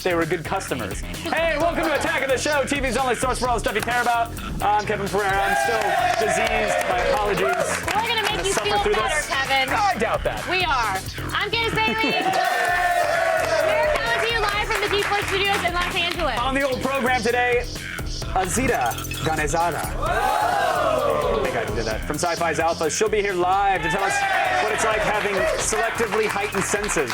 they were good customers. Hey, welcome to Attack of the Show, TV's only source for all the stuff you care about. I'm Kevin Pereira. I'm still diseased. My apologies. We're going to make you feel better, Kevin. I doubt that. We are. I'm Candace Bailey. We're coming to you live from the Deep Flood Studios in Los Angeles. On the old program today, Azita Ghanizada. I think I did that. From Sci-Fi's Alpha. She'll be here live to tell us what it's like having selectively heightened senses.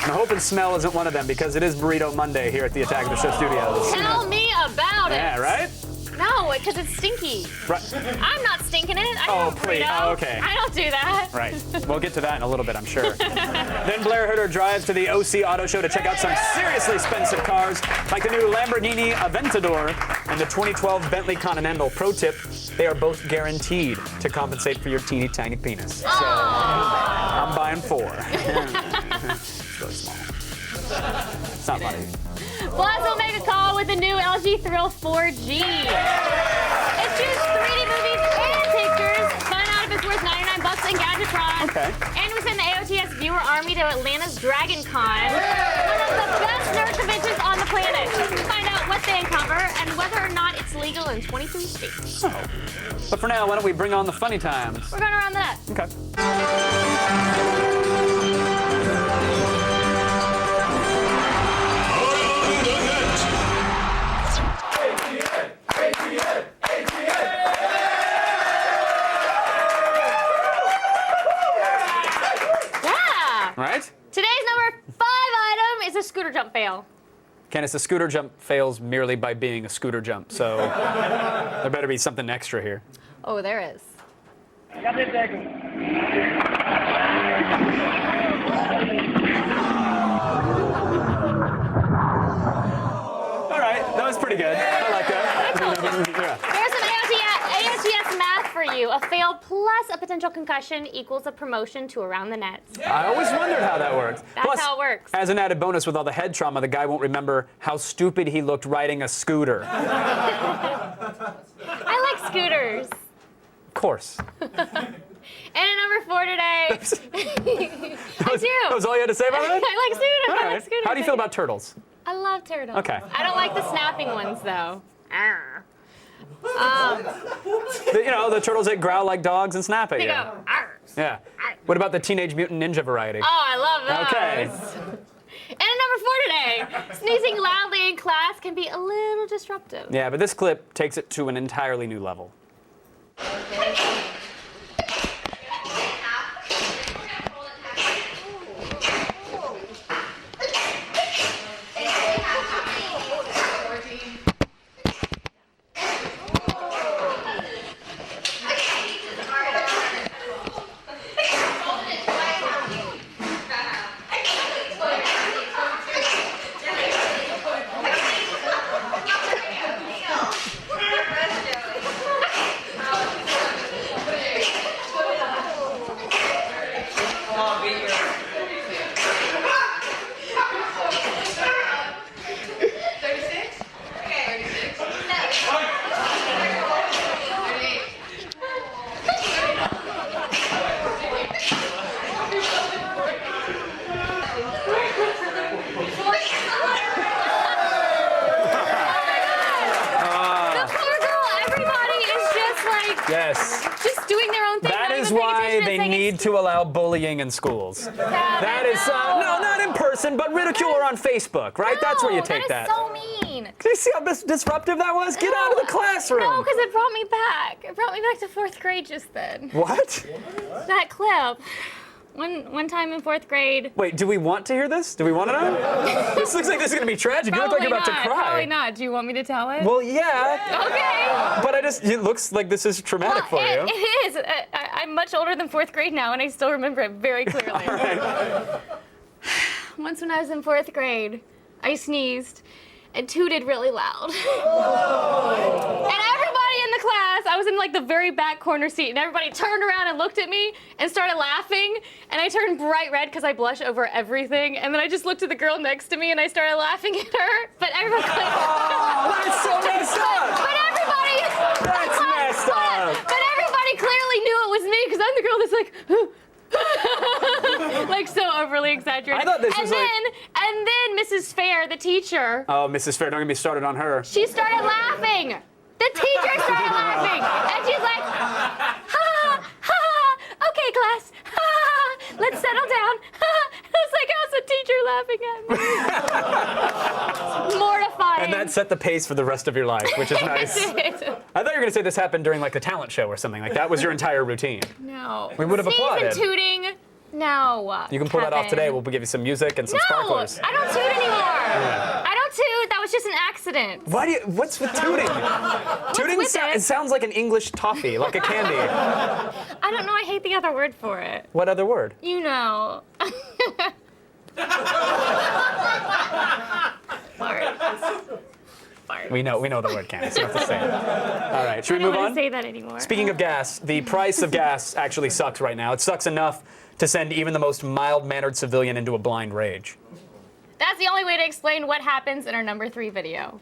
And I hope and smell isn't one of them, because it is Burrito Monday here at the Attack of the Show studios. Tell me about it. Yeah, right? No, because it's stinky. Right. I'm not stinking it. I Oh, don't please. burrito. Oh, okay. I don't do that. Right. We'll get to that in a little bit, I'm sure. Then Blair Herter drives to the OC Auto Show to check out some seriously expensive cars, like the new Lamborghini Aventador and the 2012 Bentley Continental. Pro tip, they are both guaranteed to compensate for your teeny tiny penis. So I'm buying 4. It's really small. It's not funny. Plus, we'll make a call with the new LG Thrill 4G. It's just 3D movies and pictures. Find out if it's worth $99 in Gadget. Okay. And we send the AOTS viewer army to Atlanta's DragonCon, one of the best nerd conventions on the planet. Find out what they uncover and whether or not it's legal in 23 states. Oh. But for now, why don't we bring on the funny times? We're going around the net. Okay. Yeah. Right? Today's number 5 item is a scooter jump fail. Candace, the scooter jump fails merely by being a scooter jump, so there better be something extra here. Oh, there is. All right, that was pretty good. I like that. Yeah. Here's some AOTS math for you. A fail plus a potential concussion equals a promotion to around the nets. I always wondered how that works. That's Plus, how it works. As an added bonus, with all the head trauma, the guy won't remember how stupid he looked riding a scooter. I like scooters. Of course. And at number 4 today, I do. That was all you had to say about that? I like scooters. All I right. like scooters. How do you feel about turtles? I love turtles. Okay. I don't like the snapping ones though. Arr. The turtles that growl like dogs and snap at They you. go. Arr. Yeah. What about the Teenage Mutant Ninja variety? Oh, I love those. Okay. And at number 4 today, sneezing loudly in class can be a little disruptive. Yeah, but this clip takes it to an entirely new level. Yes. Just doing their own thing. That not is even paying why attention, they saying need to allow bullying in schools. That is, no. no, not in person, but ridicule or on Facebook, right? That's where you take that. that. Is so mean. Did you see how disruptive that was? Get out of the classroom. No, because it brought me back. It brought me back to 4th grade just then. What? That clip. One time in 4th grade. Wait, do we want to hear this? Do we want to know? This looks like this is going to be tragic. You look like you're about to cry. Probably not. Do you want me to tell it? Well, yeah. Okay. But it looks like this is traumatic for you. It is. I'm much older than 4th grade now, and I still remember it very clearly. All right. Once when I was in 4th grade, I sneezed and tooted really loud. And everybody in the class, I was in like the very back corner seat, and everybody turned around and looked at me and started laughing, and I turned bright red because I blush over everything, and then I just looked at the girl next to me and I started laughing at her, but everybody Oh, that's so messed up! But everybody That's messed up! But everybody clearly knew it was me because I'm the girl that's like Like so overly exaggerated. I thought this was and then Mrs. Fair, the teacher. Oh, Mrs. Fair, don't get me started on her. She started laughing. The teacher started laughing, and she's like, ha ha ha. Okay, class. Ha ha. Let's settle down. Ha. I was like, how's the teacher laughing at me? Mortifying. And that set the pace for the rest of your life, which is nice. I thought you were going to say this happened during like a talent show or something. Like that was your entire routine. No. We would have applauded. Sneeze and tooting. No. You can pull that off today. We'll give you some music and some sparklers. I don't toot anymore. I don't toot. That was just an accident. Why do you? What's with tooting? Tooting it sounds like an English toffee, like a candy. I don't know. I hate the other word for it. What other word? You know. Fart. We know the word, Candace. You don't have to say it. All right, should we move on? I don't want to say that anymore. Speaking of gas, the price of gas actually sucks right now. It sucks enough to send even the most mild-mannered civilian into a blind rage. That's the only way to explain what happens in our number 3 video.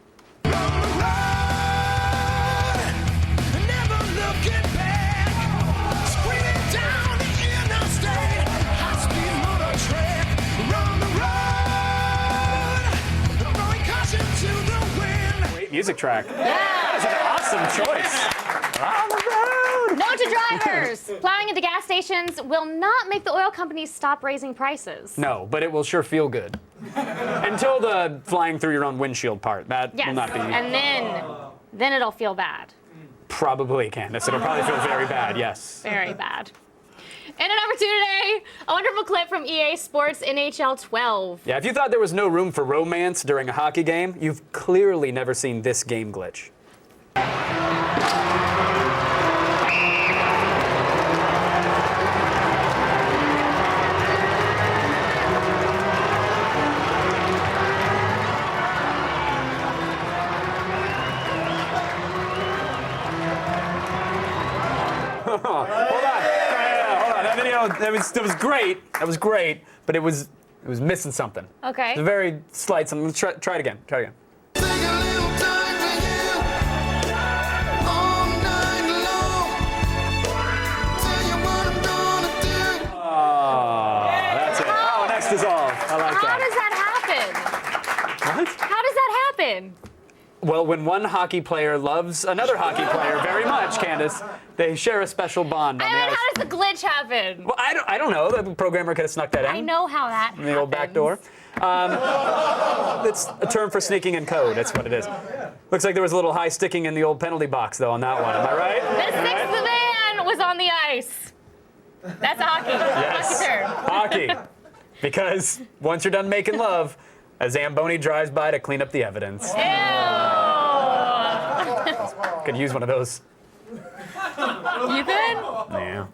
Great music track. Yeah. That's an awesome choice. On the road. Note to drivers: plowing into gas stations will not make the oil companies stop raising prices. No, but it will sure feel good. Until the flying through your own windshield part. That will not be. And then it'll feel bad. Probably, Candace. It'll probably feel very bad, yes. Very bad. And at number 2 today, a wonderful clip from EA Sports NHL 12. Yeah, if you thought there was no room for romance during a hockey game, you've clearly never seen this game glitch. Hold on. That video, that was great. That was great, but it was missing something. Okay. It's a very slight something. Let's try it again. Try it again. Oh, that's it. Oh, next dissolve. I like that. How does that happen? What? How does that happen? Well, when one hockey player loves another hockey player very much, Candace, they share a special bond on the ice. How does the glitch happen? Well, I don't know. The programmer could have snuck that in. I know how that happens. The old back door. It's a term for sneaking in code. That's what it is. Looks like there was a little high sticking in the old penalty box, though, on that one. Am I right? The sixth man was on the ice. That's a hockey. Yes. Hockey term. Hockey. Because once you're done making love, a Zamboni drives by to clean up the evidence. Ew. Could use one of those. You could? Yeah.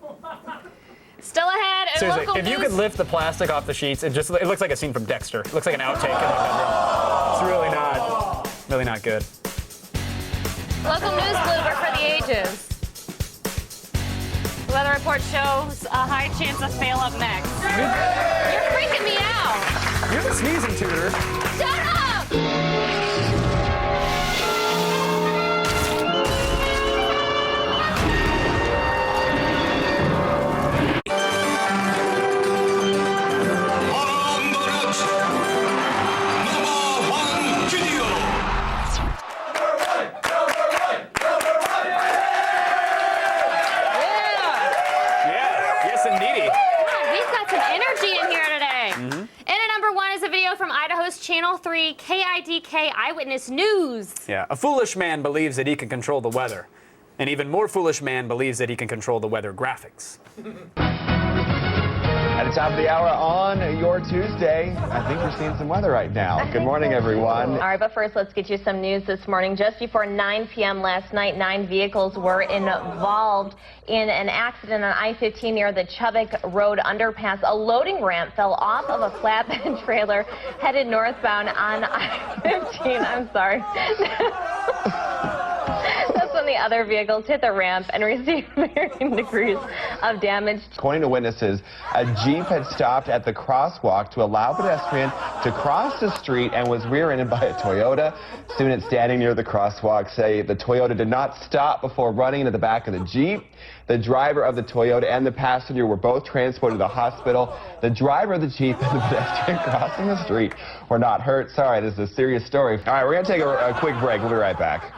Still ahead. In Seriously, local if you news. could lift the plastic off the sheets, it looks like a scene from Dexter. It looks like an outtake in the bedroom. It's really not good. Local news blooper for the ages. The weather report shows a high chance of fail up next. You're freaking me out. You're the sneezing tutor. Shut up! Channel 3 KIDK Eyewitness News. Yeah, a foolish man believes that he can control the weather. An even more foolish man believes that he can control the weather graphics. At the top of the hour on your Tuesday, I think we're seeing some weather right now. Good morning, everyone. All right, but first, let's get you some news this morning. Just before 9 p.m. last night, 9 vehicles were involved in an accident on I-15 near the Chubbuck Road underpass. A loading ramp fell off of a flatbed trailer headed northbound on I-15. I'm sorry. That's when the other vehicles hit the ramp and received varying degrees of damage. According to witnesses, a Jeep had stopped at the crosswalk to allow pedestrian to cross the street and was rear-ended by a Toyota. Students standing near the crosswalk say the Toyota did not stop before running into the back of the Jeep. The driver of the Toyota and the passenger were both transported to the hospital. The driver of the Jeep and the pedestrian crossing the street were not hurt. Sorry, this is a serious story. All right, we're going to take a quick break. We'll be right back.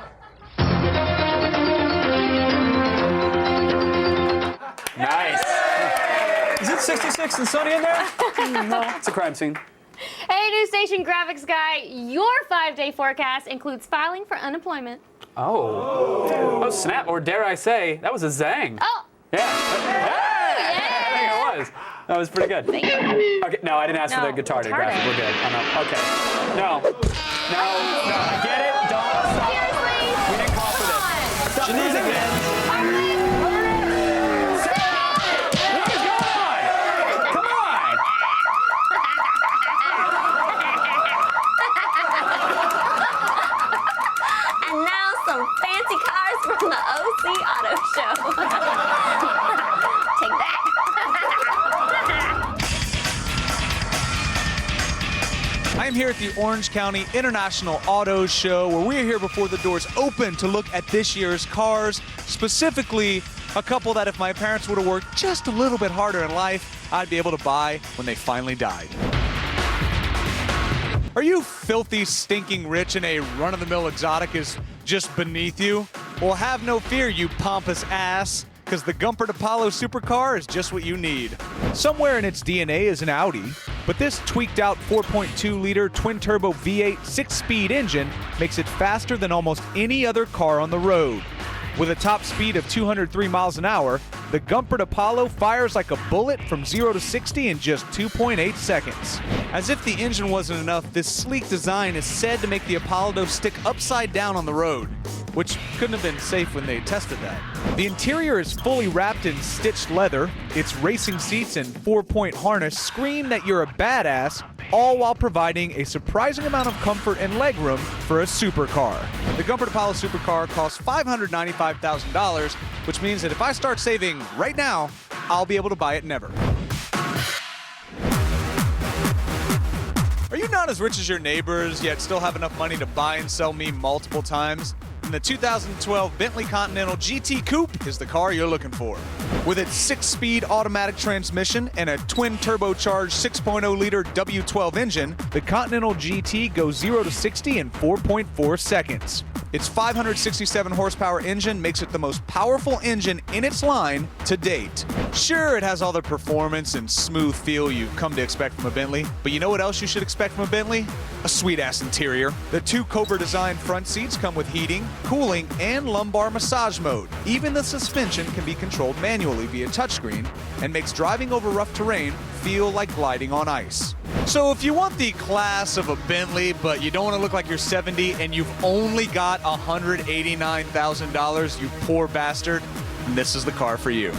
Nice. Is it 66 and sunny in there? No, it's a crime scene. Hey, News Station Graphics Guy, your 5-day forecast includes filing for unemployment. Oh, snap, or dare I say, that was a zang. Oh. Yeah. I think it was. That was pretty good. Thank you. Okay, no, I didn't ask for the guitar to graphic. We're good. Okay. No, I get it. Don't stop. Seriously? We didn't call for this. Stop losing it. What is going on? Come on. And now some fancy cars from the OC Auto Show. Take that. I am here at the Orange County International Auto Show, where we are here before the doors open to look at this year's cars, specifically a couple that if my parents would have worked just a little bit harder in life, I'd be able to buy when they finally died. Are you filthy, stinking rich and a run-of-the-mill exotic is just beneath you? Well, have no fear, you pompous ass, because the Gumpert Apollo supercar is just what you need. Somewhere in its DNA is an Audi, but this tweaked-out 4.2-liter twin-turbo V8 6-speed engine makes it faster than almost any other car on the road. With a top speed of 203 miles an hour, the Gumpert Apollo fires like a bullet from 0 to 60 in just 2.8 seconds. As if the engine wasn't enough, this sleek design is said to make the Apollo stick upside down on the road, which couldn't have been safe when they tested that. The interior is fully wrapped in stitched leather. Its racing seats and 4-point harness scream that you're a badass, all while providing a surprising amount of comfort and legroom for a supercar. The Gumpert Apollo supercar costs $595,000, which means that if I start saving right now, I'll be able to buy it never. Are you not as rich as your neighbors, yet still have enough money to buy and sell me multiple times? Then the 2012 Bentley Continental GT Coupe is the car you're looking for. With its 6-speed automatic transmission and a twin turbocharged 6.0-liter W12 engine, the Continental GT goes 0 to 60 in 4.4 seconds. Its 567 horsepower engine makes it the most powerful engine in its line to date. Sure, it has all the performance and smooth feel you've come to expect from a Bentley, but you know what else you should expect from a Bentley? A sweet-ass interior. The 2 Cobra-designed front seats come with heating, cooling, and lumbar massage mode. Even the suspension can be controlled manually via touchscreen and makes driving over rough terrain feel like gliding on ice. So if you want the class of a Bentley, but you don't want to look like you're 70 and you've only got $189,000, you poor bastard, then this is the car for you.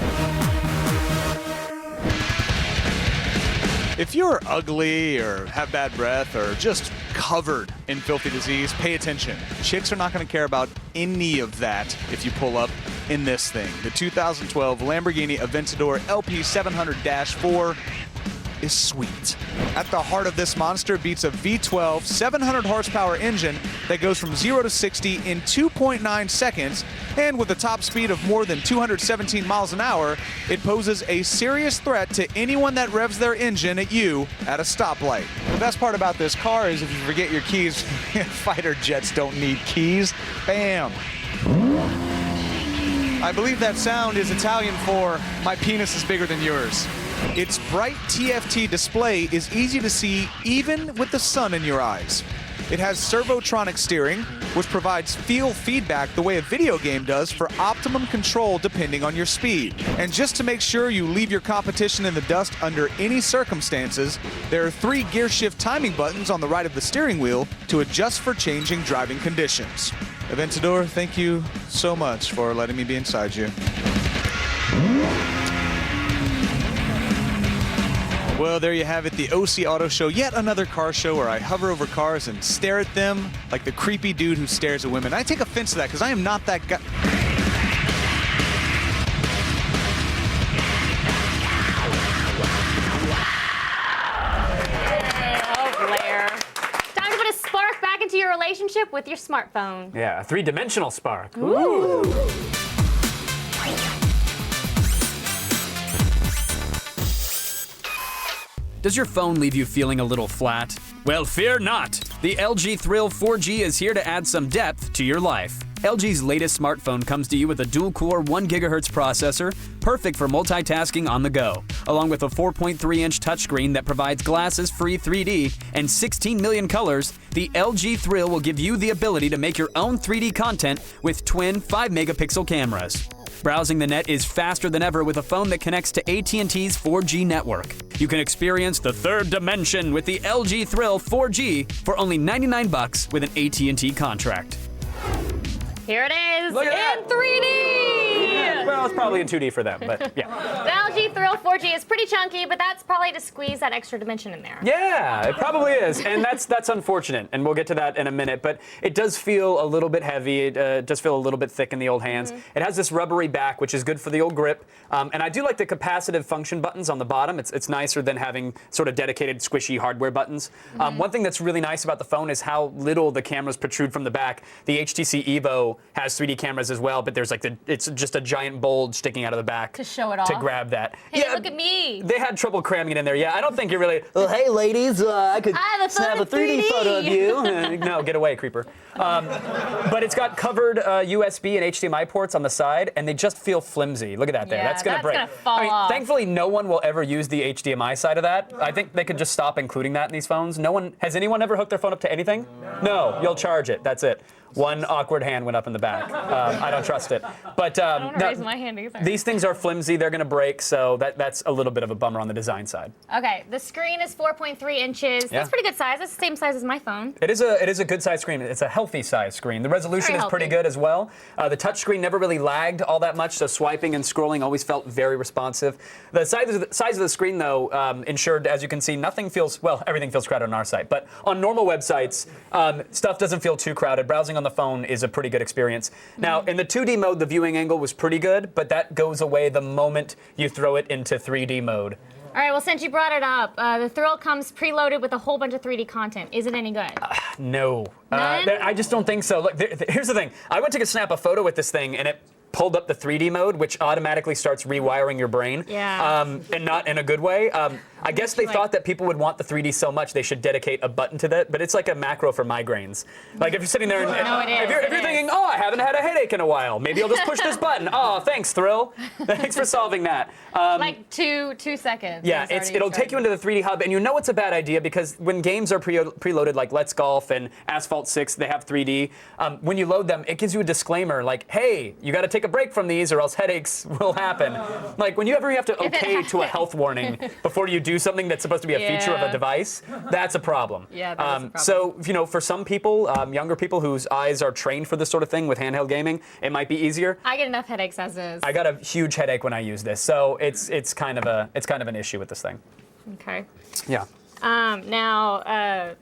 If you're ugly or have bad breath or just covered in filthy disease, pay attention. Chicks are not going to care about any of that if you pull up in this thing. The 2012 Lamborghini Aventador LP 700-4 is sweet. At the heart of this monster beats a V12 700 horsepower engine that goes from 0 to 60 in 2.9 seconds, and with a top speed of more than 217 miles an hour, it poses a serious threat to anyone that revs their engine at you at a stoplight. The best part about this car is if you forget your keys, fighter jets don't need keys. Bam. I believe that sound is Italian for my penis is bigger than yours. Its bright TFT display is easy to see even with the sun in your eyes. It has servotronic steering, which provides feel feedback the way a video game does for optimum control depending on your speed. And just to make sure you leave your competition in the dust under any circumstances, there are 3 gear shift timing buttons on the right of the steering wheel to adjust for changing driving conditions. Aventador, thank you so much for letting me be inside you. Well, there you have it, the OC Auto Show, yet another car show where I hover over cars and stare at them like the creepy dude who stares at women. I take offense to that because I am not that guy. trip with your smartphone. Yeah, a three-dimensional spark. Ooh. Does your phone leave you feeling a little flat? Well, fear not. The LG Thrill 4G is here to add some depth to your life. LG's latest smartphone comes to you with a dual-core 1 GHz processor, perfect for multitasking on the go. Along with a 4.3-inch touchscreen that provides glasses-free 3D and 16 million colors, the LG Thrill will give you the ability to make your own 3D content with twin 5-megapixel cameras. Browsing the net is faster than ever with a phone that connects to AT&T's 4G network. You can experience the third dimension with the LG Thrill 4G for only $99 with an AT&T contract. Here it is Look at in 3D! Well, it's probably in 2D for them, but yeah. The LG Thrill 4G is pretty chunky, but that's probably to squeeze that extra dimension in there. Yeah, it probably is, and that's unfortunate, and we'll get to that in a minute, but it does feel a little bit heavy. It does feel a little bit thick in the old hands. It has this rubbery back, which is good for the old grip, and I do like the capacitive function buttons on the bottom. It's nicer than having sort of dedicated squishy hardware buttons. One thing that's really nice about the phone is how little the cameras protrude from the back. The HTC Evo has 3D cameras as well, but there's like it's just a giant bulge sticking out of the back To show it off. to grab that. Hey, look at me. They had trouble cramming it in there. Yeah, I don't think you're really. Oh, hey, ladies, I could I have a snap a 3D 3D. photo of you. No, get away, creeper. But it's got covered USB and HDMI ports on the side, and they just feel flimsy. Look at that there. Yeah, that's gonna break. gonna fall I mean, off. thankfully, no one will ever use the HDMI side of that. I think they could just stop including that in these phones. No one has anyone ever hooked their phone up to anything? No, you'll charge it. That's it. One awkward hand went up in the back. I don't trust it. But I don't want to raise my hand either. these things are flimsy. They're going to break, so that's a little bit of a bummer on the design side. Okay, the screen is 4.3 inches. Yeah. That's pretty good size. That's the same size as my phone. It is a good size screen. It's a healthy size screen. The resolution Very is pretty healthy. good as well. The touch screen never really lagged all that much, so swiping and scrolling always felt very responsive. The size of the screen, though, ensured, as you can see, everything feels crowded on our site. But on normal websites, stuff doesn't feel too crowded. Browsing on the phone is a pretty good experience. Now, in the 2D mode, the viewing angle was pretty good, but that goes away the moment you throw it into 3D mode. All right, well, since you brought it up, the Thrill comes preloaded with a whole bunch of 3D content. Is it any good? No. None? I just don't think so. Look, here's the thing. I went to snap a photo with this thing, and it pulled up the 3D mode, which automatically starts rewiring your brain. Yeah. And not in a good way. I guess they thought that people would want the 3D so much they should dedicate a button to that, but it's like a macro for migraines. Like if you're sitting there and No, it is, if you're thinking, oh, I haven't had a headache in a while, maybe I'll just push this button. Oh, thanks, Thrill. Thanks for solving that. Like two seconds. Yeah, it'll take you into the 3D hub, and you know it's a bad idea because when games are preloaded, like Let's Golf and Asphalt 6, they have 3D. When you load them, it gives you a disclaimer like, hey, you got to take a break from these or else headaches will happen. Like when you have to okay to a health warning before you do something that's supposed to be a feature of a device, that's a problem. Yeah, that is a problem. So, for some people, younger people whose eyes are trained for this sort of thing with handheld gaming, it might be easier. I get enough headaches as is. I got a huge headache when I use this, so it's kind of an issue with this thing. Okay. Yeah. Now,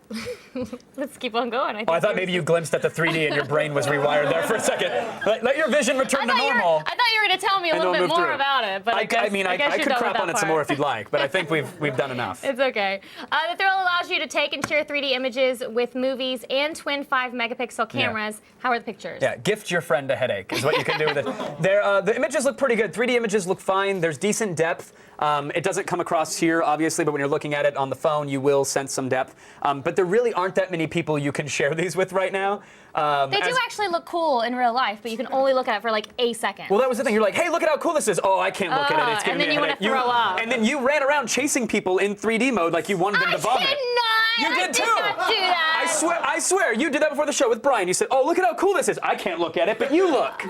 let's keep on going. I thought maybe you glimpsed at the 3D and your brain was rewired there for a second. Let your vision return to normal. I thought you were going to tell me a little bit more about it, but I guess I you're could done crap with that on it some part. more if you'd like, but I think we've done enough. It's okay. The Thrill allows you to take and share 3D images with movies and twin 5-megapixel cameras. How are the pictures? Yeah, gift your friend a headache is what you can do with it. The images look pretty good. 3D images look fine. There's decent depth. It doesn't come across here, obviously, but when you're looking at it on the phone, you will sense some depth. But there really aren't that many people you can share these with right now. They do actually look cool in real life, but you can only look at it for like a second. Well, that was the thing. You're like, hey, look at how cool this is. Oh, I can't look at it. It's giving me a headache. And then you want to throw up. And then you ran around chasing people in 3D mode like you wanted them to vomit. I did not. You did too. I did not do that. I swear, you did that before the show with Brian. You said, oh, look at how cool this is. I can't look at it, but you look.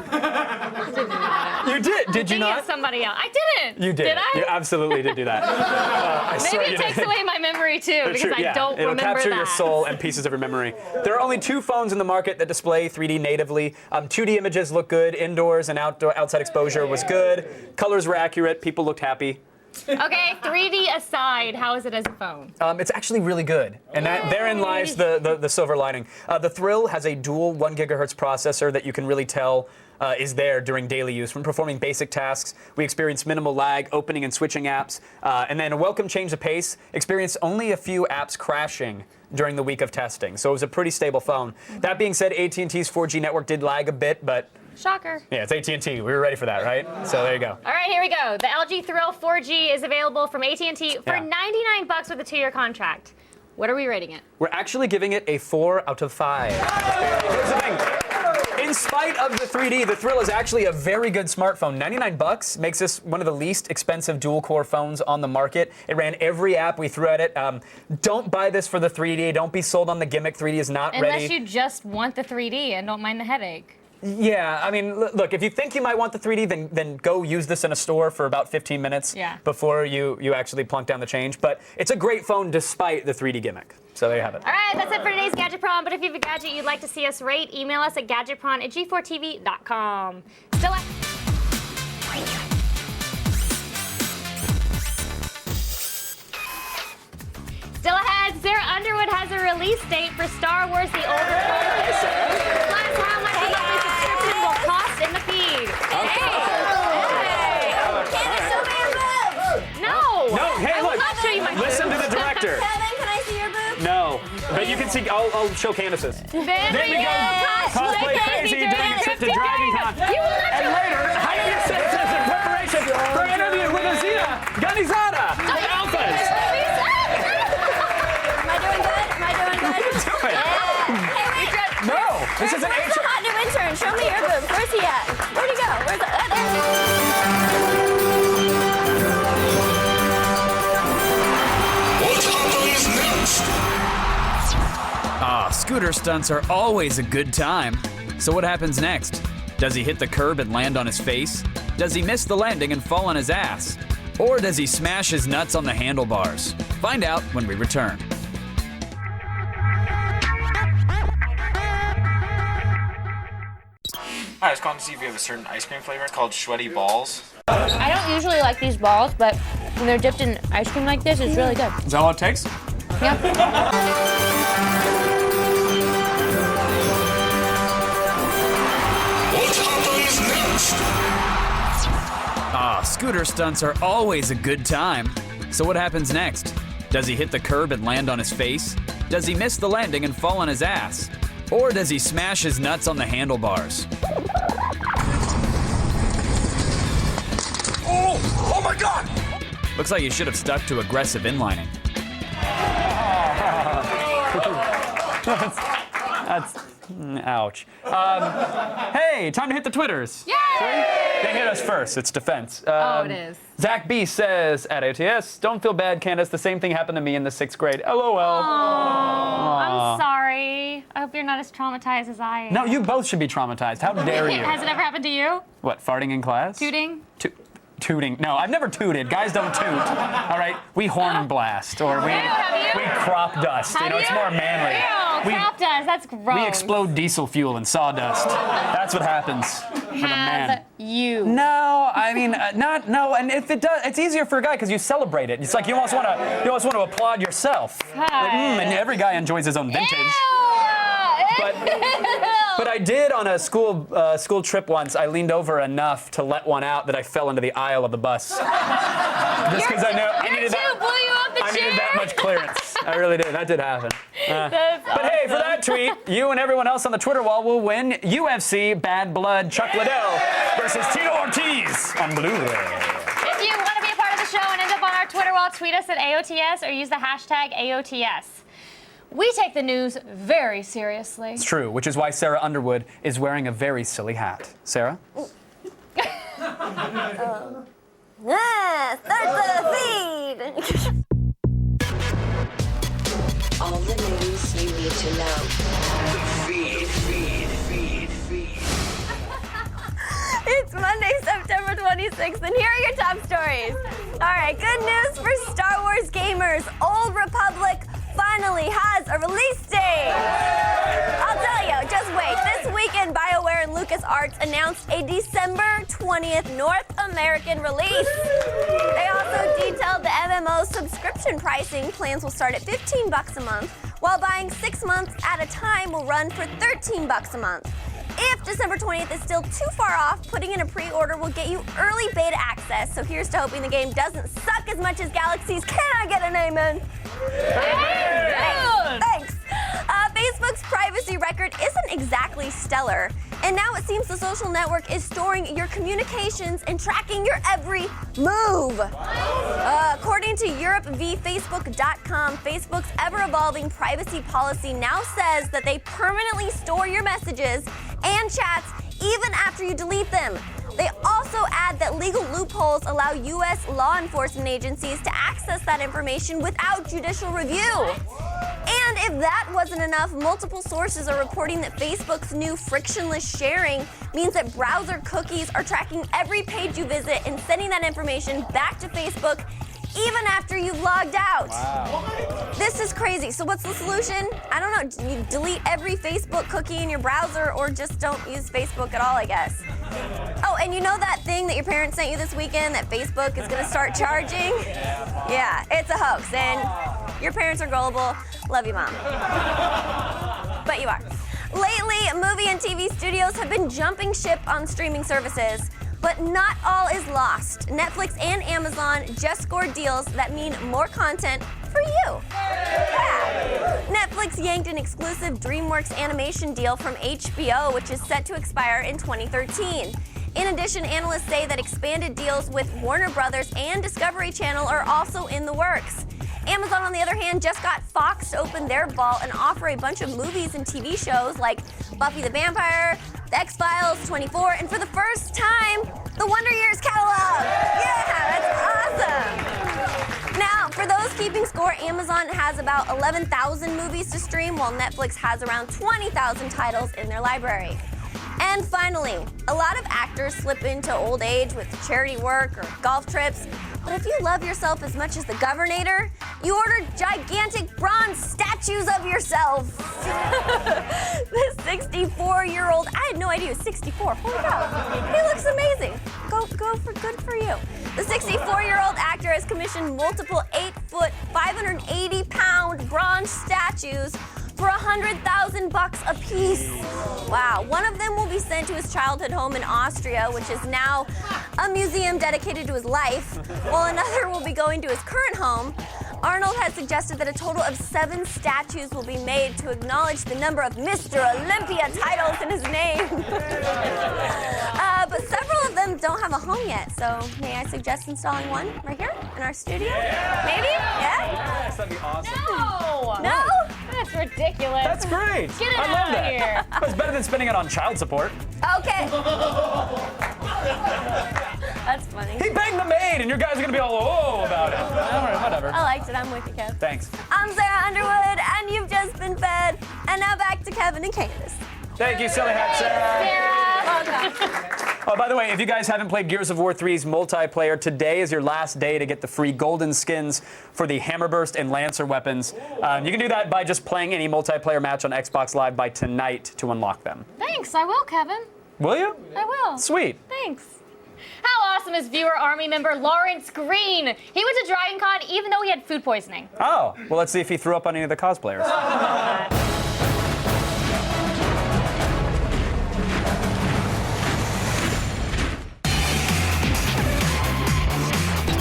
You did. Did you not? Somebody else. I didn't. You did. Did I? You absolutely did do that. Maybe it takes away my memory too, because I don't It'll remember capture that. your soul and pieces of your memory. There are only 2 phones in the market that display 3D natively. 2D images look good. Indoors and outside exposure was good. Colors were accurate. People looked happy. Okay, 3D aside, how is it as a phone? It's actually really good, and therein lies the silver lining. The Thrill has a dual 1 GHz processor that you can really tell is there during daily use. When performing basic tasks, we experience minimal lag, opening and switching apps, and then a welcome change of pace. Experienced only a few apps crashing during the week of testing. So it was a pretty stable phone. That being said, AT&T's 4G network did lag a bit, but Shocker. yeah, it's AT&T. We were ready for that, right? So there you go. All right, here we go. The LG Thrill 4G is available from AT&T for Yeah. $99 with a 2-year contract. What are we rating it? We're actually giving it a 4 out of 5. Here's the thing. In spite of the 3D, the Thrill is actually a very good smartphone. $99 makes this one of the least expensive dual-core phones on the market. It ran every app we threw at it. Don't buy this for the 3D. Don't be sold on the gimmick. 3D is not ready. Unless you just want the 3D and don't mind the headache. Yeah, I mean, look, if you think you might want the 3D, then go use this in a store for about 15 minutes before you actually plunk down the change. But it's a great phone despite the 3D gimmick. So there you have it. All right, that's it for today's Gadget Prawn. But if you have a gadget you'd like to see us rate, email us at gadgetprawn@g4tv.com. Still ahead, Sarah Underwood has a release date for Star Wars: The Old Republic. Plus, how much a monthly subscription will cost in the feed. No, hey, I will look. not show you my Listen to the director. Kevin, can I see your boob? No, but you can see. I'll show Candace's. Then we go Cosplay crazy during a trip to DragonCon. And later, highly senses in preparation for an interview with Azita Ghanizada of Alphas. Am I doing good? Am I doing good? Do it. Hey, wait. No, this is an Where's the HR. hot new intern? Show me your boobs. Where's he at? Where'd he go? Where's the... Scooter stunts are always a good time. So what happens next? Does he hit the curb and land on his face? Does he miss the landing and fall on his ass? Or does he smash his nuts on the handlebars? Find out when we return. Hi, I was calling to see if you have a certain ice cream flavor called Sweaty Balls. I don't usually like these balls, but when they're dipped in ice cream like this, it's really good. Is that all it takes? Scooter stunts are always a good time. So what happens next? Does he hit the curb and land on his face? Does he miss the landing and fall on his ass? Or does he smash his nuts on the handlebars? Oh my God! Looks like you should have stuck to aggressive inlining. That's ouch. Hey, time to hit the Twitters. Yay! They hit us first. It's defense. It is. Zach B says at ATS, "Don't feel bad, Candace. The same thing happened to me in the 6th grade. LOL." I'm sorry. I hope you're not as traumatized as I am. No, you both should be traumatized. How dare you? Has it ever happened to you? What, farting in class? Tooting? Tooting. No, I've never tooted. Guys don't toot. All right, we horn blast or we crop dust. Have It's you? more manly. Ew, crop dust. That's gross. We explode diesel fuel and sawdust. That's what happens with a man. Have you? No, I mean no. And if it does, it's easier for a guy because you celebrate it. It's like you almost want to applaud yourself. Like, and every guy enjoys his own vintage. But I did on a school trip once. I leaned over enough to let one out that I fell into the aisle of the bus. Just because I know I needed that much clearance. I really did. That did happen. But hey, for that tweet, you and everyone else on the Twitter wall will win UFC Bad Blood Chuck Liddell versus Tito Ortiz on Blu-ray. If you want to be a part of the show and end up on our Twitter wall, tweet us at AOTS or use the hashtag AOTS. We take the news very seriously. It's true, which is why Sarah Underwood is wearing a very silly hat. Sarah? Start the feed! All the news you need to know. Feed. It's Monday, September 26th, and here are your top stories. All right, good news for Star Wars gamers. Old Republic finally has a release date. I'll tell you, just wait. This weekend, BioWare and LucasArts announced a December 20th North American release. They also detailed the MMO subscription pricing. Plans will start at $15 a month, while buying 6 months at a time will run for $13 a month. If December 20th is still too far off, putting in a pre-order will get you early beta access. So here's to hoping the game doesn't suck as much as Galaxy's. Can I get an amen? Thanks. Facebook's privacy record isn't exactly stellar. And now it seems the social network is storing your communications and tracking your every move. According to EuropeVFacebook.com, Facebook's ever-evolving privacy policy now says that they permanently store your messages and chats even after you delete them. They also add that legal loopholes allow U.S. law enforcement agencies to access that information without judicial review. And if that wasn't enough, multiple sources are reporting that Facebook's new frictionless sharing means that browser cookies are tracking every page you visit and sending that information back to Facebook even after you've logged out. Wow. This is crazy. So what's the solution? I don't know. You delete every Facebook cookie in your browser or just don't use Facebook at all, I guess. Oh, and you know that thing that your parents sent you this weekend that Facebook is going to start charging? Yeah, it's a hoax. And your parents are gullible. Love you, Mom. But you are. Lately, movie and TV studios have been jumping ship on streaming services. But not all is lost. Netflix and Amazon just scored deals that mean more content for you. Yeah. Netflix yanked an exclusive DreamWorks animation deal from HBO, which is set to expire in 2013. In addition, analysts say that expanded deals with Warner Brothers and Discovery Channel are also in the works. Amazon, on the other hand, just got Fox to open their vault and offer a bunch of movies and TV shows like Buffy the Vampire, The X-Files, 24, and for the first time, the Wonder Years catalog. Yeah, that's awesome. Now, for those keeping score, Amazon has about 11,000 movies to stream, while Netflix has around 20,000 titles in their library. And finally, a lot of actors slip into old age with charity work or golf trips. But if you love yourself as much as the Governator, you order gigantic bronze statues of yourself. This 64-year-old, I had no idea he was 64. Holy cow. He looks amazing. Go for good for you. The 64-year-old actor has commissioned multiple 8-foot, 580-pound bronze statues for $100,000 a piece. Wow. One of them will be sent to his childhood home in Austria, which is now a museum dedicated to his life, while another will be going to his current home. Arnold has suggested that a total of 7 statues will be made to acknowledge the number of Mr. Olympia titles in his name. But several of them don't have a home yet, so may I suggest installing one right here in our studio? Yeah. Maybe? Yeah? Yes, that'd be awesome. No? That's ridiculous. That's great. Get it I love out that. of here. It's better than spending it on child support. Okay. That's funny. He banged the maid, and your guys are going to be all, oh, about it. All right, whatever. I liked it. I'm with you, Kev. Thanks. I'm Sarah Underwood, and you've just been fed. And now back to Kevin and Candace. Thank you, Silly Hat Sarah. Oh, by the way, if you guys haven't played Gears of War 3's multiplayer, today is your last day to get the free golden skins for the Hammerburst and Lancer weapons. You can do that by just playing any multiplayer match on Xbox Live by tonight to unlock them. Thanks, I will, Kevin. Will you? I will. Sweet. Thanks. How awesome is viewer Army member Lawrence Green? He went to DragonCon even though he had food poisoning. Oh, well, let's see if he threw up on any of the cosplayers.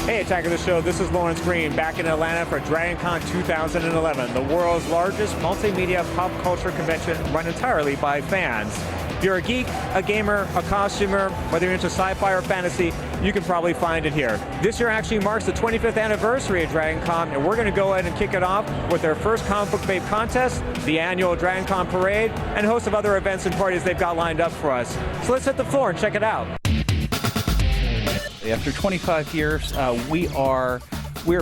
Hey, Attack of the Show, this is Lawrence Green back in Atlanta for DragonCon 2011, the world's largest multimedia pop culture convention run entirely by fans. If you're a geek, a gamer, a costumer, whether you're into sci-fi or fantasy, you can probably find it here. This year actually marks the 25th anniversary of DragonCon, and we're going to go ahead and kick it off with their first comic book babe contest, the annual DragonCon parade, and a host of other events and parties they've got lined up for us. So let's hit the floor and check it out. After 25 years, we are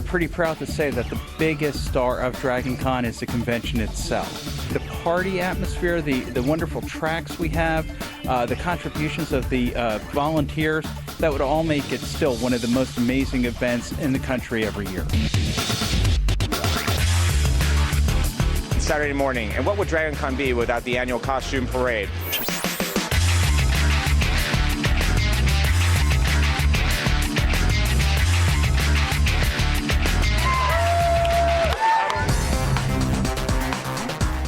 pretty proud to say that the biggest star of DragonCon is the convention itself. The party atmosphere, the wonderful tracks we have, the contributions of the volunteers, that would all make it still one of the most amazing events in the country every year. Saturday morning, and what would DragonCon be without the annual costume parade?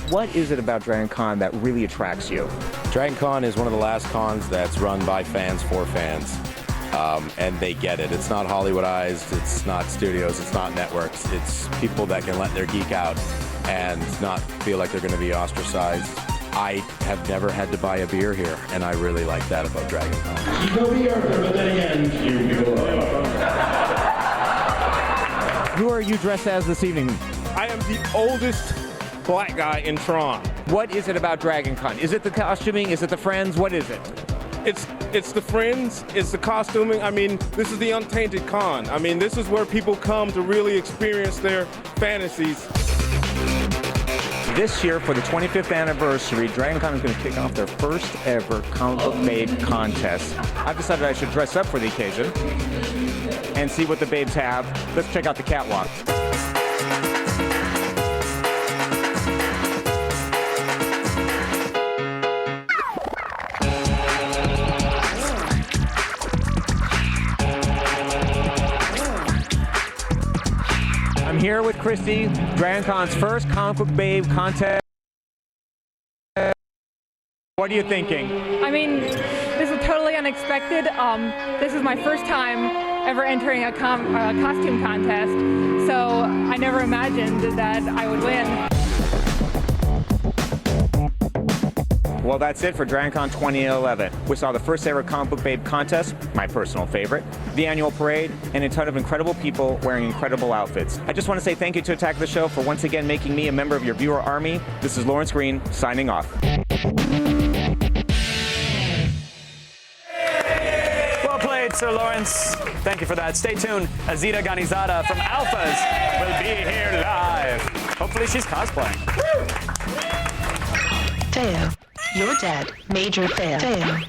What is it about DragonCon that really attracts you? DragonCon is one of the last cons that's run by fans for fans. And they get it. It's not Hollywoodized, it's not studios, it's not networks. It's people that can let their geek out and not feel like they're going to be ostracized. I have never had to buy a beer here, and I really like that about DragonCon. You go here, but then again, you go. Who are you dressed as this evening? I am the oldest black guy in Prawn. What is it about DragonCon? Is it the costuming? Is it the friends? What is it? It's the friends, it's the costuming. I mean, this is the untainted con. I mean, this is where people come to really experience their fantasies. This year, for the 25th anniversary, DragonCon is going to kick off their first ever comic book babe contest. I've decided I should dress up for the occasion and see what the babes have. Let's check out the catwalk. I'm here with Christy, DragonCon's first comic book babe contest. What are you thinking? I mean, this is totally unexpected. This is my first time ever entering a costume contest, so I never imagined that I would win. Well, that's it for DragonCon 2011. We saw the first ever comic book babe contest, my personal favorite, the annual parade, and a ton of incredible people wearing incredible outfits. I just want to say thank you to Attack of the Show for once again making me a member of your viewer army. This is Lawrence Green, signing off. Well played, Sir Lawrence. Thank you for that. Stay tuned. Azita Ghanizada from Alphas will be here live. Hopefully she's cosplaying. Fail. You're dead. Major fail. Fail.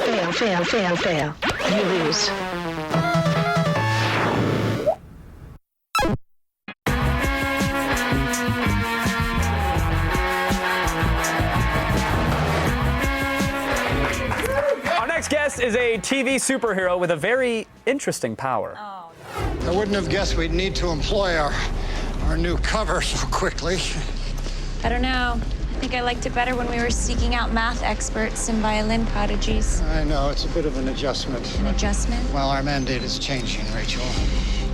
Fail, fail, fail, fail. You lose. Our next guest is a TV superhero with a very interesting power. I wouldn't have guessed we'd need to employ our new cover so quickly. I don't know. I think I liked it better when we were seeking out math experts and violin prodigies. I know, it's a bit of an adjustment. An adjustment? Well, our mandate is changing, Rachel.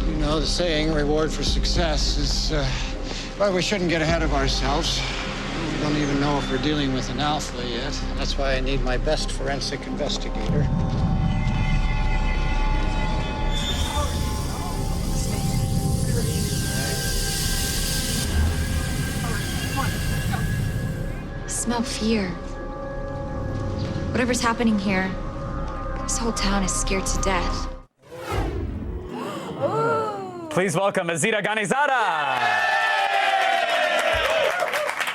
You know, the saying, reward for success is, well, we shouldn't get ahead of ourselves. We don't even know if we're dealing with an alpha yet. That's why I need my best forensic investigator. Smell fear. Whatever's happening here, this whole town is scared to death. Please welcome Azita Ghanizada.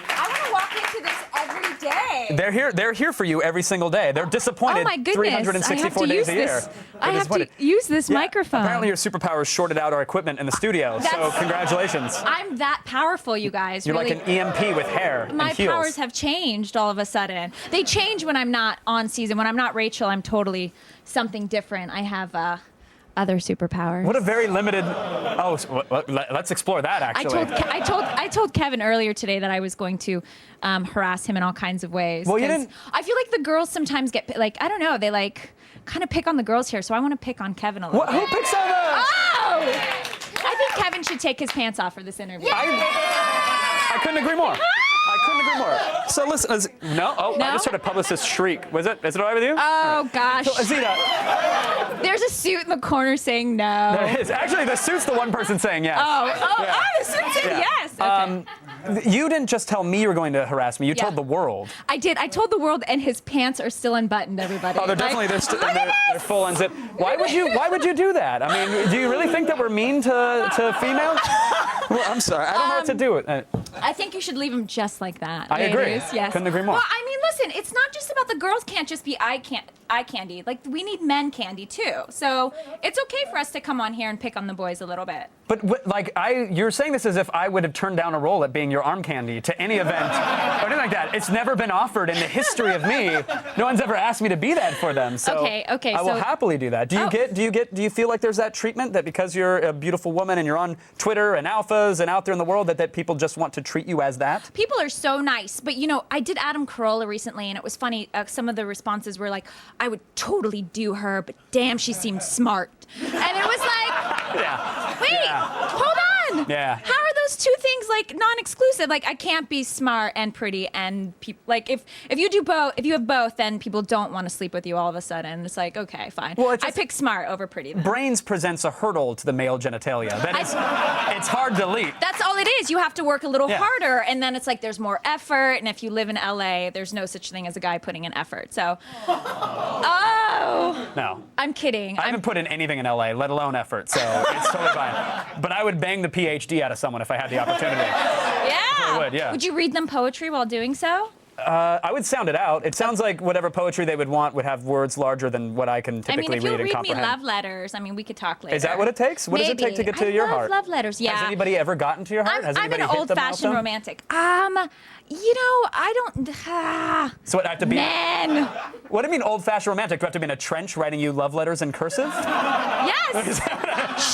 I want to walk into this every day. They're here for you every single day. They're disappointed Oh my goodness. 364 days a year. I have to use this microphone. Apparently your superpowers shorted out our equipment in the studio, so congratulations. I'm that powerful, you guys. You're really. like an EMP with hair My and heels. powers have changed all of a sudden. They change when I'm not on season. When I'm not Rachel, I'm totally something different. I have other superpowers. What a very limited. Oh, let's explore that. Actually, I told Kevin earlier today that I was going to harass him in all kinds of ways. Well, you didn't. I feel like the girls sometimes get like, I don't know, they like kind of pick on the girls here, so I want to pick on Kevin a little bit. Who picks on us? Oh! I think Kevin should take his pants off for this interview. I couldn't agree more. I couldn't agree more. So listen, no? I just heard a publicist shriek. Is it all right with you? Oh, gosh. So, Azita. There's a suit in the corner saying no. There is. Actually, the suit's the one person saying yes. The suit said yes. Okay. You didn't just tell me you were going to harass me. You told the world. I did. I told the world, and his pants are still unbuttoned, everybody. Oh, they're definitely they're full unzipped. Why would you do that? I mean, do you really think that we're mean to females? Well, I'm sorry. I don't know what to do with it. I think you should leave them just like that. I agree. Yes. Couldn't agree more. Well, I mean, listen, it's not just about the girls can't just be eye candy. Like, we need men candy too. So it's okay for us to come on here and pick on the boys a little bit. But you're saying this as if I would have turned down a role at being your arm candy to any event or anything like that. It's never been offered in the history of me. No one's ever asked me to be that for them. So Okay, I will happily do that. Do you feel like there's that treatment that because you're a beautiful woman and you're on Twitter and alphas and out there in the world that people just want to treat you as that? People are so nice, but I did Adam Carolla recently, and it was funny. Some of the responses were like, "I would totally do her, but damn, she seemed smart," and it was like, wait, hold on. Yeah. How are those two things like non-exclusive? Like, I can't be smart and pretty, and people like if you do both, if you have both, then people don't want to sleep with you all of a sudden. It's like, okay, fine. Well, I pick smart over pretty. Then. Brains presents a hurdle to the male genitalia. It's hard to leap. That's all it is. You have to work a little harder, and then it's like there's more effort. And if you live in LA, there's no such thing as a guy putting in effort. So, no, I'm kidding. I haven't put in anything in LA, let alone effort. So it's totally fine. But I would bang the PhD out of someone if I had the opportunity. Yeah. I would. Yeah. Would you read them poetry while doing so? I would sound it out. It sounds like whatever poetry they would want would have words larger than what I can typically if you read and read comprehend. me love letters, we could talk later. Is that what it takes? What does it take to get to your heart? Love letters, yeah. Has anybody ever gotten to your heart? Has I'm anybody an hit the old-fashioned milestone? romantic. I don't. So what, I have to be? Men. What do you mean old-fashioned romantic? Do I have to be in a trench writing you love letters in cursive? Yes.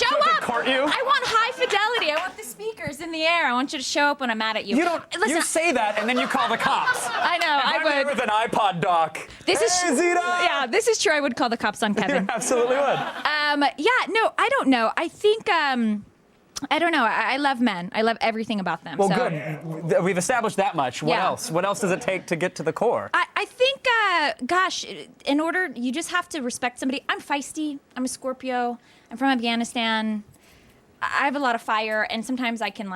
Show up. Court you? I want high fidelity. I want the speakers in the air. I want you to show up when I'm mad at you. You don't. Listen, you say that and then you call the cops. I know. If I'm there with an iPod dock. This is Azita! Yeah, this is true. I would call the cops on Kevin. You absolutely would. No, I don't know. I think I don't know. I love men. I love everything about them. Well, so. good. We've established that much. What else? What else does it take to get to the core? I think, in order, you just have to respect somebody. I'm feisty. I'm a Scorpio. I'm from Afghanistan. I have a lot of fire, and sometimes I can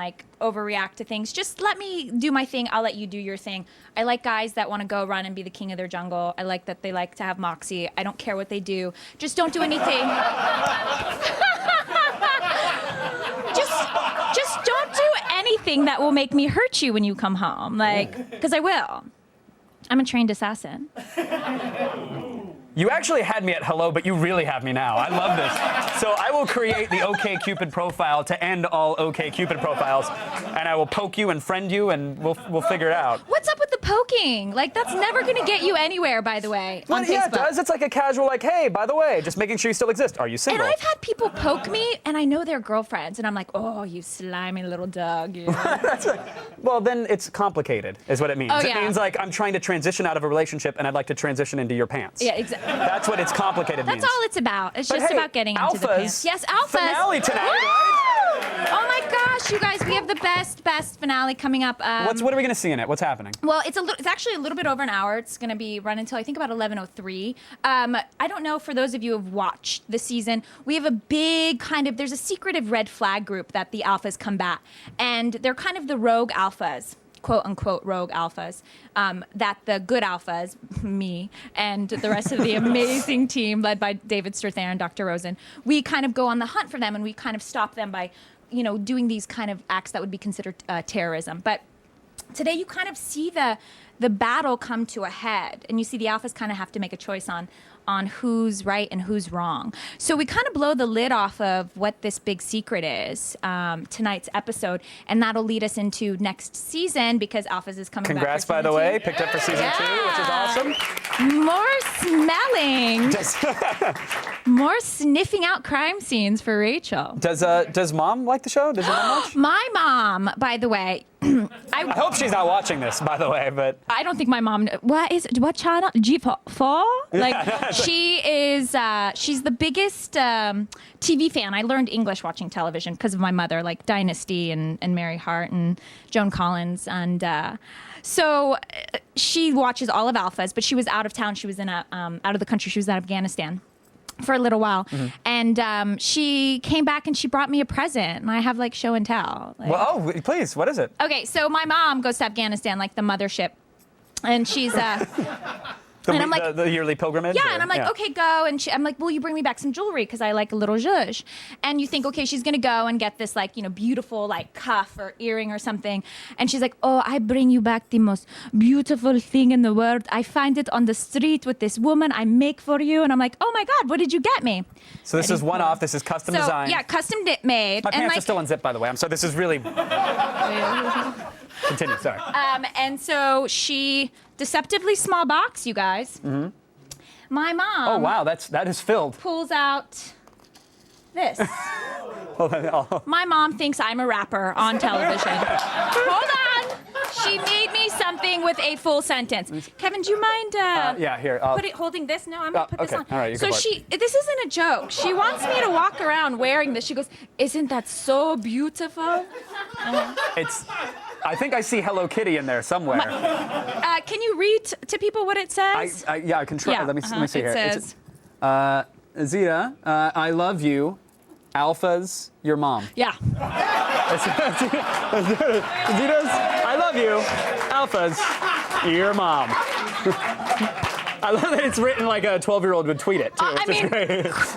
overreact to things. Just let me do my thing. I'll let you do your thing. I like guys that want to go run and be the king of their jungle. I like that they like to have moxie. I don't care what they do. Just don't do anything. Just don't do anything that will make me hurt you when you come home. Because I will. I'm a trained assassin. You actually had me at hello, but you really have me now. I love this. So I will create the OkCupid profile to end all OkCupid profiles, and I will poke you and friend you, and we'll figure it out. What's up with the poking? That's never going to get you anywhere, by the way, on Facebook. Yeah, it does. It's like a casual, hey, by the way, just making sure you still exist. Are you single? And I've had people poke me, and I know they're girlfriends, and I'm like, oh, you slimy little dog. You. Well, then it's complicated, is what it means. Oh, It yeah. means I'm trying to transition out of a relationship, and I'd like to transition into your pants. Yeah, exactly. That's what it's complicated means. That's all it's about. It's But just hey, about getting into the alphas, pants. Yes, alphas. finale tonight, Woo! right? Oh my gosh, you guys, we have the best finale coming up. What are we going to see in it? What's happening? Well, it's actually a little bit over an hour. It's going to be run until I think about 11:03. I don't know for those of you who have watched the season, we have a big there's a secretive red flag group that the alphas combat, and they're kind of the rogue alphas. "Quote unquote rogue alphas," that the good alphas, me, and the rest of the amazing team led by David Strathair and Dr. Rosen, we kind of go on the hunt for them, and we kind of stop them by, doing these kind of acts that would be considered terrorism. But today you kind of see the battle come to a head, and you see the alphas kind of have to make a choice on who's right and who's wrong. So we kind of blow the lid off of what this big secret is, tonight's episode, and that'll lead us into next season because Alphas is coming Congrats, back. by the way. Picked up for season 2, which is awesome. More smelling. More sniffing out crime scenes for Rachel. Does mom like the show? Does your mom watch? My mom, by the way. I hope she's not watching this, by the way, but I don't think my mom. What channel? G4? She is. She's the biggest TV fan. I learned English watching television because of my mother, like Dynasty and Mary Hart and Joan Collins, and so she watches all of Alphas. But she was out of town. She was out of the country. She was out of Afghanistan for a little while, and she came back and she brought me a present, and I have show and tell. Please, what is it? Okay, so my mom goes to Afghanistan, like the mothership, and she's And I'm like, the yearly pilgrimage? yeah, or- and I'm like, okay, go. And I'm like, will you bring me back some jewelry? Because I like a little zhuzh. And you think, okay, she's going to go and get this, like, you know, beautiful, like, cuff or earring or something. And she's like, oh, I bring you back the most beautiful thing in the world. I find it on the street with this woman I make for you. And I'm like, oh, my God, what did you get me? So this is one-off. This is custom designed. Yeah, custom made. My and pants like, are still unzipped, by the way. I'm sorry. This is really... Continue, sorry. And so she, deceptively small box, you guys. Mm-hmm. My mom. Oh, wow. That is filled. Pulls out this. Oh. My mom thinks I'm a rapper on television. Hold on. She made me something with a full sentence. Kevin, do you mind yeah, here. holding this? No, I'm going to put this okay. on. All right, you so go for it. this isn't a joke. She wants me to walk around wearing this. She goes, isn't that so beautiful? I think I see Hello Kitty in there somewhere. Can you read to people what it says? Yeah, I can try. Yeah, Let me see it here. says, Azita, I love you. Alpha's your mom. Yeah. Azita's, I love you. Alpha's your mom. I love that it's written like a 12-year-old would tweet it, too. I mean,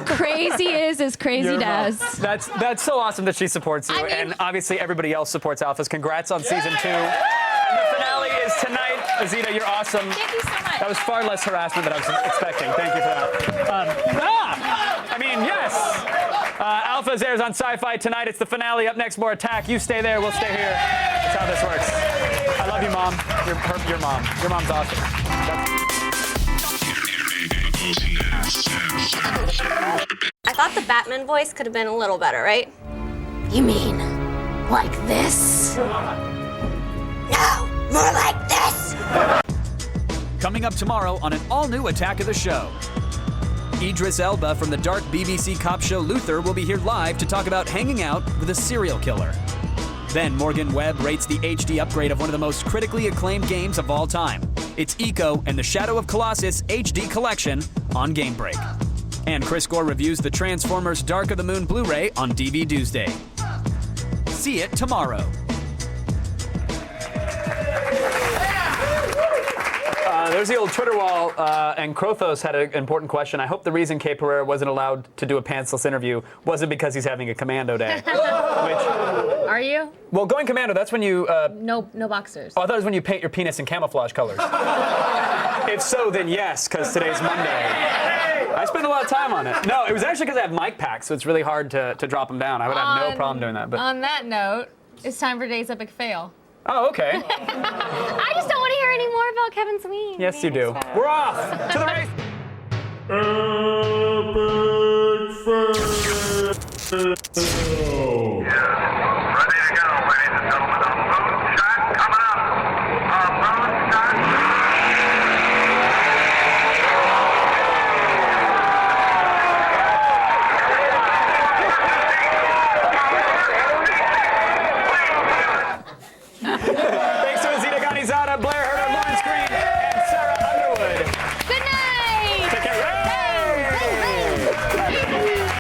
crazy is as crazy Your mom. does. That's so awesome that she supports you, and obviously everybody else supports Alphas. Congrats on season 2. And the finale is tonight. Azita, you're awesome. Thank you so much. That was far less harassment than I was expecting. Thank you for that. I mean, yes. Alphas airs on Sci-Fi tonight. It's the finale. Up next, more Attack. You stay there. We'll stay here. That's how this works. I love you, Mom. Your mom. Your mom's awesome. I thought the Batman voice could have been a little better, right? You mean like this? No, more like this. Coming up tomorrow on an all-new Attack of the Show. Idris Elba from the dark BBC cop show Luther will be here live to talk about hanging out with a serial killer. Then Morgan Webb rates the HD upgrade of one of the most critically acclaimed games of all time. It's Eco and the Shadow of Colossus HD Collection on Game Break. And Chris Gore reviews the Transformers Dark of the Moon Blu-ray on DV Tuesday. See it tomorrow. There's the old Twitter wall, and Krothos had an important question. I hope the reason Kay Pereira wasn't allowed to do a pantsless interview wasn't because he's having a commando day. Are you? Well, going commando, that's when you... No boxers. Oh, I thought it was when you paint your penis in camouflage colors. If so, then yes, because today's Monday. I spent a lot of time on it. No, it was actually because I have mic packs, so it's really hard to drop them down. I would have no problem doing that. But On that note, it's time for Day's Epic Fail. Oh, okay. I just don't want to hear any more about Kevin Sween. Yes, you do. We're off to the race. Epic Fail.